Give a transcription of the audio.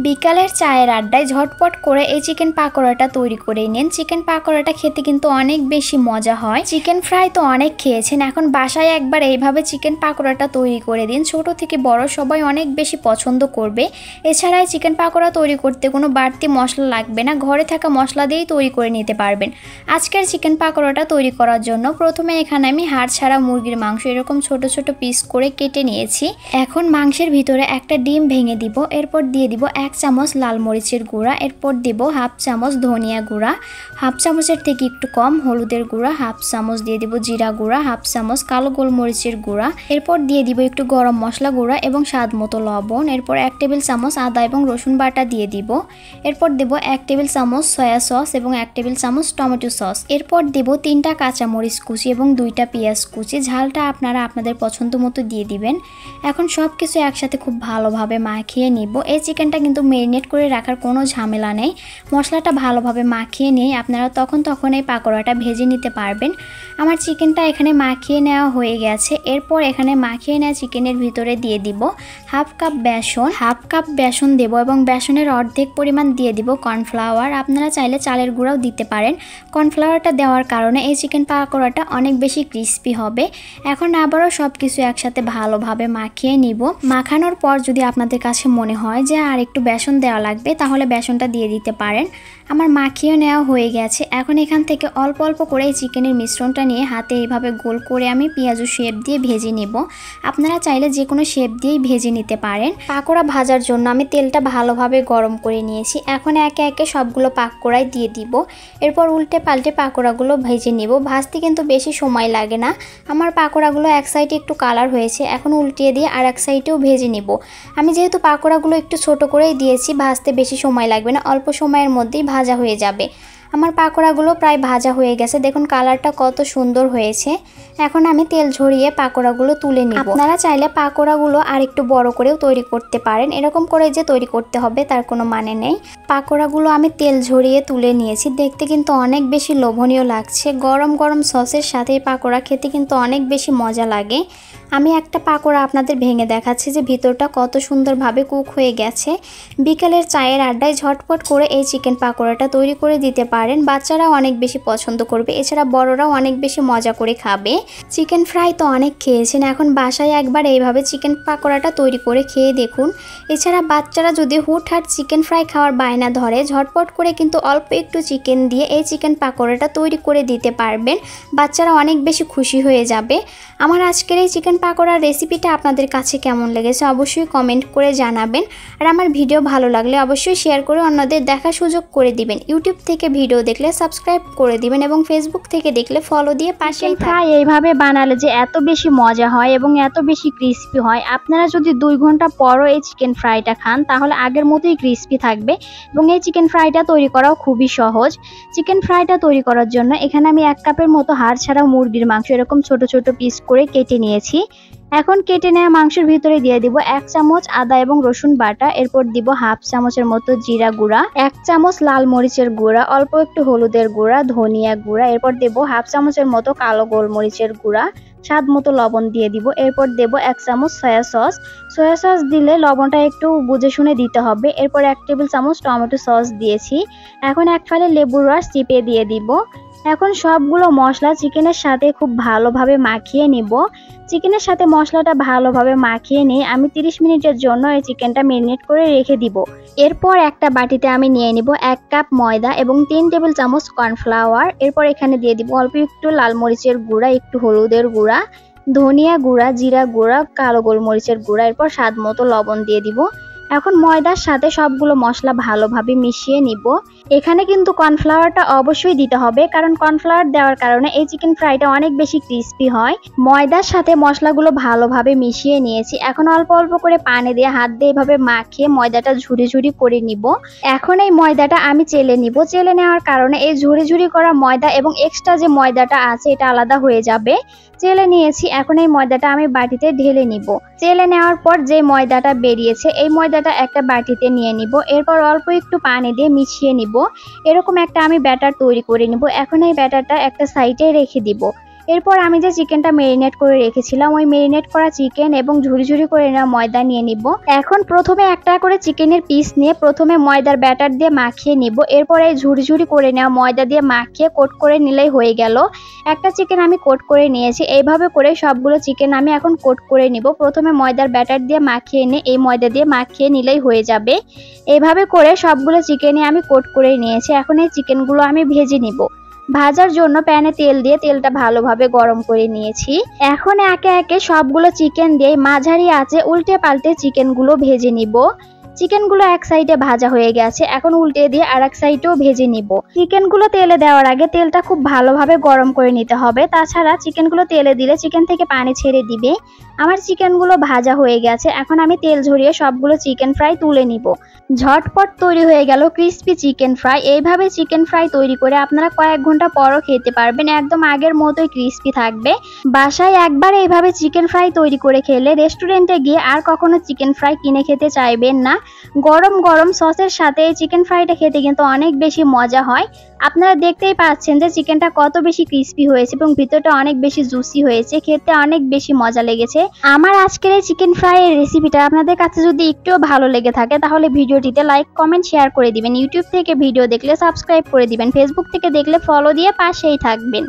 বিকালের চায়ের আড্ডায় ঝটপট করে এই চিকেন পাকোড়াটা তৈরি করে নিন। চিকেন পাকোড়াটা খেতে কিন্তু অনেক বেশি মজা হয়। চিকেন ফ্রাই তো অনেক খেয়েছেন, এখন বাসায় একবার এইভাবে চিকেন পাকোড়াটা তৈরি করে দিন। ছোট থেকে বড় সবাই অনেক বেশি পছন্দ করবে। এছাড়া চিকেন পাকোড়া তৈরি করতে কোনো বাড়তি মশলা লাগবে না, ঘরে থাকা মশলা দিয়েই তৈরি করে নিতে পারবেন। আজকের চিকেন পাকোড়াটা তৈরি করার জন্য প্রথমে এখানে আমি হাড় ছাড়া মুরগির মাংস এরকম ছোট ছোট পিস করে কেটে নিয়েছি। এখন মাংসের ভিতরে একটা ডিম ভেঙে দিব, এরপর দিয়ে দিব 1 চামচ লাল মরিচের গুঁড়া, এরপর দেব হাফ চামচ ধনিয়া গুঁড়া, হাফ চামচের থেকে একটু কম হলুদের গুঁড়া, হাফ চামচ দিয়ে দিব জিরা গুঁড়া, হাফ চামচ কালো গোলমরিচের গুঁড়া, এরপর দিয়ে দিব একটু গরম মশলা গুঁড়া এবং স্বাদ মতো লবণ, এরপর 1 টেবিল চামচ আদা এবং রসুন বাটা দিয়ে দিব, এরপর দেব 1 টেবিল চামচ সয়া সস এবং 1 টেবিল চামচ টমেটো সস, এরপর দেব 3টা কাঁচামরিচ কুচি এবং 2টা পেঁয়াজ কুচি। ঝালটা আপনারা আপনাদের পছন্দ মতো দিয়ে দিবেন। এখন সব কিছু একসাথে খুব ভালোভাবে মাখিয়ে নিব। এই চিকেনটা কিন্তু মেরিনেট করে রাখার কোনো ঝামেলা নেই। মশলাটা ভালোভাবে মাখিয়ে নিয়ে আপনারা তখন এই পাকোড়াটা ভেজে নিতে পারবেন। আমার চিকেনটা এখানে মাখিয়ে নেওয়া হয়ে গেছে। এরপর এখানে মাখিয়ে নেওয়া চিকেনের ভিতরে দিয়ে দিব হাফ কাপ বেসন দেব এবং বেসনের অর্ধেক পরিমাণ দিয়ে দিব কর্নফ্লাওয়ার। আপনারা চাইলে চালের গুঁড়াও দিতে পারেন। কর্নফ্লাওয়ারটা দেওয়ার কারণে এই চিকেন পাকোড়াটা অনেক বেশি ক্রিস্পি হবে। এখন আবারও সব কিছু একসাথে ভালোভাবে মাখিয়ে নিব। মাখানোর পর যদি আপনাদের কাছে মনে হয় যে আর একটু বেসন দেওয়া লাগবে তাহলে বেসনটা দিয়ে দিতে পারেন। আমার মাখিয়ে নেওয়া হয়ে গেছে। এখন এখান থেকে অল্প অল্প করে চিকেনের মিশ্রণটা নিয়ে হাতে এইভাবে গোল করে আমি পেঁয়াজু শেপ দিয়ে ভেজে নেব। আপনারা চাইলে যে কোনো শেপ দিয়েই ভেজে নিতে পারেন। পাকোড়া ভাজার জন্য আমি তেলটা ভালোভাবে গরম করে নিয়েছি। এখন একে একে সবগুলো পাকোড়ায় দিয়ে দিব। এরপর উল্টে পাল্টে পাকোড়াগুলো ভেজে নেব। ভাজতে কিন্তু বেশি সময় লাগে না। আমার পাকোড়াগুলো এক সাইডে একটু কালার হয়েছে, এখন উল্টিয়ে দিয়ে আর এক সাইডেও ভেজে নেব। আমি যেহেতু পাকোড়াগুলো একটু ছোট করেই দিয়েছি, ভাজতে বেশি সময় লাগবে না, অল্প সময়ের মধ্যেই ভাজা হয়ে যাবে। আমার পাকোড়াগুলো প্রায় ভাজা হয়ে গেছে, দেখুন কালারটা কত সুন্দর হয়েছে। এখন আমি তেল ঝরিয়ে পাকোড়াগুলো তুলে নিব। আপনারা চাইলে পাকোড়াগুলো আর একটু বড় করেও তৈরি করতে পারেন। এরকম করে যে তৈরি করতে হবে তার কোনো মানে নেই। পাকোড়াগুলো আমি তেল ঝরিয়ে তুলে নিয়েছি। দেখতে কিন্তু অনেক বেশি লোভনীয় লাগছে। গরম গরম সসের সাথে পাকোড়া খেতে কিন্তু অনেক বেশি মজা লাগে। আমি একটা পাকোড়া আপনাদের ভেঙে দেখাচ্ছি যে ভিতরটা কত সুন্দরভাবে কুক হয়ে গেছে। বিকেলের চায়ের আড্ডায় ঝটপট করে এই চিকেন পাকোড়াটা তৈরি করে দিতে পারেন। বাচ্চারাও অনেক বেশি পছন্দ করবে, এছাড়া বড়রাও অনেক বেশি মজা করে খাবে। চিকেন ফ্রাই তো অনেক খেয়েছেন, এখন বাসায় একবার এইভাবে চিকেন পাকোড়াটা তৈরি করে খেয়ে দেখুন। এছাড়া বাচ্চারা যদি হুটহাট চিকেন ফ্রাই খাওয়ার বায়না ধরে, ঝটপট করে কিন্তু অল্প একটু চিকেন দিয়ে এই চিকেন পাকোড়াটা তৈরি করে দিতে পারবেন। বাচ্চারা অনেক বেশি খুশি হয়ে যাবে। আমার আজকের এই চিকেন পাকোড়ার রেসিপিটা আপনাদের কাছে কেমন লেগেছে অবশ্যই কমেন্ট করে জানাবেন। আর আমার ভিডিও ভালো লাগলে অবশ্যই শেয়ার করে অন্যদের দেখার সুযোগ করে দিবেন। ইউটিউব থেকে ভিডিও দেখলে সাবস্ক্রাইব করে দিবেন এবং ফেসবুক থেকে দেখলে ফলো দিয়ে পাশেই থাকুন। এইভাবে বানালে যে এত বেশি মজা হয় এবং এত বেশি ক্রিস্পি হয়, আপনারা যদি 2 ঘন্টা পরও এই চিকেন ফ্রাইটা খান তাহলে আগের মতোই ক্রিস্পি থাকবে। এবং এই চিকেন ফ্রাইটা তৈরি করাও খুবই সহজ। চিকেন ফ্রাইটা তৈরি করার জন্য এখানে আমি 1 কাপের মতো হাড় ছাড়া মুরগির মাংস এরকম ছোট ছোট পিস করে কেটে নিয়েছি। এখন কেটে নেওয়া মাংসের ভিতরে দিয়ে দিব 1 চামচ আদা এবং রসুন বাটা, এরপর দিব হাফ চামচের মতো জিরা গুঁড়া, 1 চামচ লাল মরিচের গুঁড়া, অল্প একটু হলুদের গুঁড়া, ধনিয়া গুঁড়া, এরপর দেব হাফ চামচের মতো কালো গোলমরিচের গুঁড়া, স্বাদ মতো লবণ দিয়ে দিব, এরপর দেব 1 চামচ সয়া সস দিলে লবণটা একটু বুঝে শুনে দিতে হবে। এরপর 1 টেবিল চামচ টমেটো সস দিয়েছি। এখন এক ফালি লেবুর রস চিপে দিয়ে দিব। এখন সবগুলো মশলা চিকেনের সাথে খুব ভালোভাবে মাখিয়ে নিব। চিকেনের সাথে মশলাটা ভালোভাবে মাখিয়ে নিয়ে আমি 30 মিনিটের জন্য এই চিকেনটা ম্যারিনেট করে রেখে দিব। এরপর একটা বাটিতে আমি নিয়ে নিব 1 কাপ ময়দা এবং 3 টেবিল চামচ কর্নফ্লাওয়ার। এরপর এখানে দিয়ে দিব অল্প একটু লাল মরিচের গুঁড়া, একটু হলুদের গুঁড়া, ধনিয়া গুঁড়া, জিরা গুঁড়া, কালো গোলমরিচের গুঁড়া, এরপর স্বাদ মতো লবণ দিয়ে দিব। এখন ময়দার সাথে সবগুলো মশলা ভালোভাবে মিশিয়ে নিব। এখানে কিন্তু কর্নফ্লাওয়ারটা অবশ্যই দিতে হবে, কারণ কর্নফ্লাওয়ার দেওয়ার কারণে এই চিকেন ফ্রাইটা অনেক বেশি ক্রিস্পি হয়। ময়দার সাথে মশলাগুলো ভালোভাবে মিশিয়ে নিয়েছি। এখন অল্প অল্প করে পানি দিয়ে হাত দিয়ে এভাবে মাখিয়ে ময়দাটা ঝুরি ঝুরি করে নিব। এখন এই ময়দাটা আমি চেলে নিব। চেলে নেওয়ার কারণে এই ঝুরি ঝুরি করা ময়দা এবং এক্সট্রা যে ময়দাটা আছে এটা আলাদা হয়ে যাবে। চেলে নিয়েছি, এখন এই ময়দাটা আমি বাটিতে ঢেলে নিব। চেলে নেওয়ার পর যে ময়দাটা বেরিয়েছে এই ময়দাটা একটা বাটিতে নিয়ে নিব। এরপর অল্প একটু পানি দিয়ে মিশিয়ে নিব। এরকম একটা আমি ব্যাটার তৈরি করে নিব। এখন এই ব্যাটারটা একটা সাইডে রেখে দিব। এরপর আমি যে চিকেনটা মেরিনেট করে রেখেছিলাম ওই মেরিনেট করা চিকেন এবং ঝুরি ঝুরি করে নেওয়া ময়দা নিয়ে নিব। এখন প্রথমে একটা করে চিকেনের পিস নিয়ে প্রথমে ময়দার ব্যাটার দিয়ে মাখিয়ে নিব। এরপর এই ঝুরি ঝুরি করে নেওয়া ময়দা দিয়ে মাখিয়ে কোট করে নিলেই হয়ে গেল। একটা চিকেন আমি কোট করে নিয়েছি। এইভাবে করে সবগুলো চিকেন আমি এখন কোট করে নিব। প্রথমে ময়দার ব্যাটার দিয়ে মাখিয়ে নিয়ে এই ময়দা দিয়ে মাখিয়ে নিলেই হয়ে যাবে। এইভাবে করে সবগুলো চিকেনই আমি কোট করে নিয়েছি। এখন এই চিকেনগুলো আমি ভেজে নিব। ভাজার জন্য প্যানে তেল দিয়ে তেলটা ভালোভাবে গরম করে নিয়েছি। এখন একে একে সবগুলো চিকেন দিয়ে মাঝারি আঁচে উল্টে পাল্টে চিকেনগুলো ভেজে নিব। চিকেনগুলো এক সাইডে ভাজা হয়ে গেছে, এখন উল্টে দিয়ে আরেক সাইডেও ভেজে নিব। চিকেনগুলো তেলে দেওয়ার আগে তেলটা খুব ভালোভাবে গরম করে নিতে হবে, তাছাড়া চিকেনগুলো তেলে দিলে চিকেন থেকে পানি ছেড়ে দিবে। আমার চিকেনগুলো ভাজা হয়ে গেছে, এখন আমি তেল ঝরিয়ে সবগুলো চিকেন ফ্রাই তুলে নিব। ঝটপট তৈরি হয়ে গেল ক্রিস্পি চিকেন ফ্রাই। এইভাবে চিকেন ফ্রাই তৈরি করে আপনারা কয়েক ঘন্টা পরও খেতে পারবেন, একদম আগের মতোই ক্রিস্পি থাকবে। বাসায় একবার এইভাবে চিকেন ফ্রাই তৈরি করে খেলে রেস্টুরেন্টে গিয়ে আর কখনো চিকেন ফ্রাই কিনে খেতে চাইবেন না। গরম গরম সসের সাথে এই চিকেন ফ্রাইটা খেতে কিন্তু অনেক বেশি মজা হয়। আপনারা দেখতেই পাচ্ছেন যে চিকেনটা কত বেশি ক্রিস্পি হয়েছে এবং ভিতরটা অনেক বেশি জুসি হয়েছে, খেতে অনেক বেশি মজা লেগেছে। আমার আজকের এই চিকেন ফ্রাইয়ের রেসিপিটা আপনাদের কাছে যদি একটুও ভালো লেগে থাকে তাহলে ভিডিওটিতে লাইক কমেন্ট শেয়ার করে দিবেন। ইউটিউব থেকে ভিডিও দেখলে সাবস্ক্রাইব করে দিবেন, ফেসবুক থেকে দেখলে ফলো দিয়ে পাশেই থাকবেন।